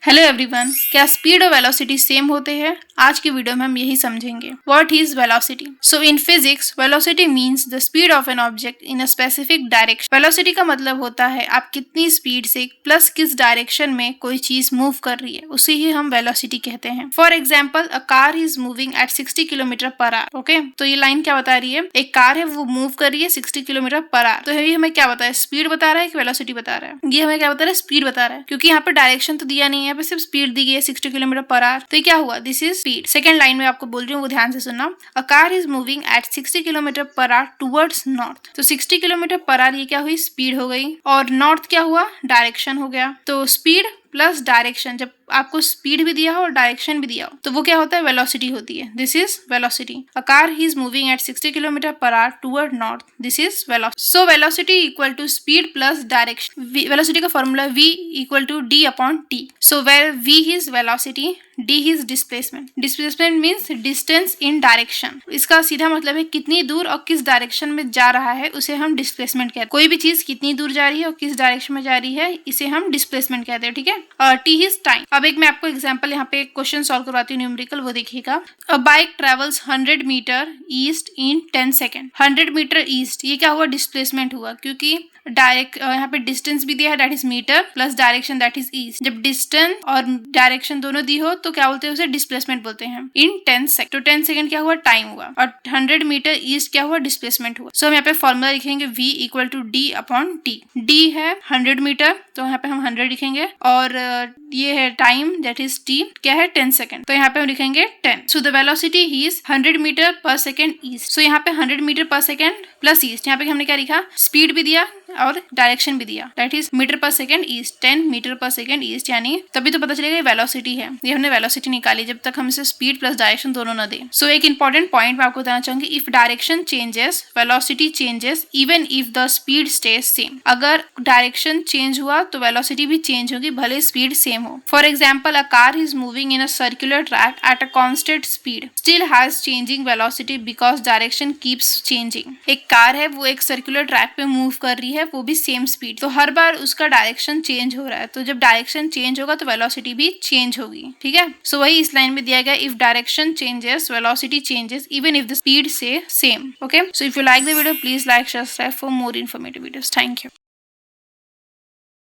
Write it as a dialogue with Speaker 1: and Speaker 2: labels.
Speaker 1: Hello everyone, क्या speed और velocity same होते हैं? आज की वीडियो में हम यही समझेंगे। What is velocity? So in physics velocity means the speed of an object in a specific direction. Velocity का मतलब होता है आप कितनी स्पीड से प्लस किस डायरेक्शन में कोई चीज मूव कर रही है, उसे ही हम वेलोसिटी कहते हैं। For example, a car is moving at 60 kilometre per our. Okay, तो ये लाइन क्या बता रही है? एक कार है, वो मूव कर रही है 60 किलोमीटर पर आवर। तो ये हमें क्या बता है? स्पीड बता रहा है कि वेलोसिटी बता रहा है? ये हमें क्या बता रहा है? स्पीड बता रहा है, क्योंकि यहाँ पर डायरेक्शन तो दिया नहीं है, यहाँ पे सिर्फ स्पीड दी गई है 60 किलोमीटर पर आवर। तो ये क्या हुआ? This is speed. Second line में आपको बोल रही हूँ, वो ध्यान से सुनना। अ car is moving at 60 kilometre per our towards north. तो 60 किलोमीटर पर आवर ये क्या हुई? स्पीड हो गई। और नॉर्थ क्या हुआ? डायरेक्शन हो गया। तो स्पीड प्लस डायरेक्शन, जब आपको स्पीड भी दिया हो और डायरेक्शन भी दिया हो तो वो क्या होता है? वेलोसिटी होती है। This is velocity. A car is moving at 60 kilometre per hour toward north. This is velocity. So velocity equal to speed plus direction. Velocity का formula v equal to d upon t। So where v is velocity, d is displacement. Displacement means distance in direction. इसका सीधा मतलब है कितनी दूर और किस direction में जा रहा है, उसे हम डिस्प्लेसमेंट कहते हैं। कोई भी चीज कितनी दूर जा रही है और किस डायरेक्शन में जा रही है, इसे हम डिस्प्लेसमेंट कहते हैं। ठीक है। t is time. अब एक मैं आपको एग्जांपल यहाँ पे क्वेश्चन सॉल्व करवाती हूँ, न्यूमेरिकल, वो देखिएगा। अ बाइक ट्रेवल्स 100 मीटर ईस्ट इन 10 सेकेंड। 100 मीटर ईस्ट, ये क्या हुआ? डिस्प्लेसमेंट हुआ, क्योंकि डायरेक्ट यहाँ पे डिस्टेंस भी दिया है, that is metre, plus direction that is east. जब डिस्टेंस और डायरेक्शन दोनों दी हो तो क्या बोलते हैं? उसे डिस्प्लेसमेंट बोलते हैं। इन 10 सेकेंड, तो 10 सेकेंड क्या हुआ? टाइम हुआ। और 100 मीटर ईस्ट क्या हुआ? डिस्प्लेसमेंट हुआ। सो हम यहाँ पे फॉर्मूला लिखेंगे v equal to d upon t। d है 100 मीटर, तो यहाँ पे हम 100 लिखेंगे। और ये है टाइम, दैट इज t, क्या है? 10 सेकेंड, तो यहाँ पे हम लिखेंगे 10। So the velocity is 100 metre पर सेकेंड ईस्ट। सो यहाँ पे 100 मीटर पर सेकेंड प्लस ईस्ट, यहाँ पे हमने क्या लिखा? स्पीड भी दिया और डायरेक्शन भी दिया, दैट इज मीटर पर सेकेंड ईस्ट, 10 मीटर पर सेकेंड ईस्ट, यानी तभी तो पता चलेगा ये वेलोसिटी है। ये हमने वेलोसिटी निकाली जब तक हम इसे स्पीड प्लस डायरेक्शन दोनों न दे। सो एक इंपॉर्टेंट पॉइंट मैं आपको बताना चाहूंगी, if direction changes velocity changes even if the speed stage same. अगर डायरेक्शन चेंज हुआ तो वेलोसिटी भी चेंज होगी, भले स्पीड सेम हो। For example, a car is moving in a circular track at a constant speed still has changing velocity because direction keeps changing. एक car है, वो एक सर्कुलर ट्रैक पे मूव कर रही है, वो भी सेम स्पीड, तो हर बार उसका डायरेक्शन चेंज हो रहा है। तो जब डायरेक्शन चेंज होगा तो वेलोसिटी भी चेंज होगी। ठीक है। सो वही इस लाइन में दिया गया, if direction changes velocity changes even if the speed is same. Okay, so if you like the video please like, subscribe for more informative videos. Thank you.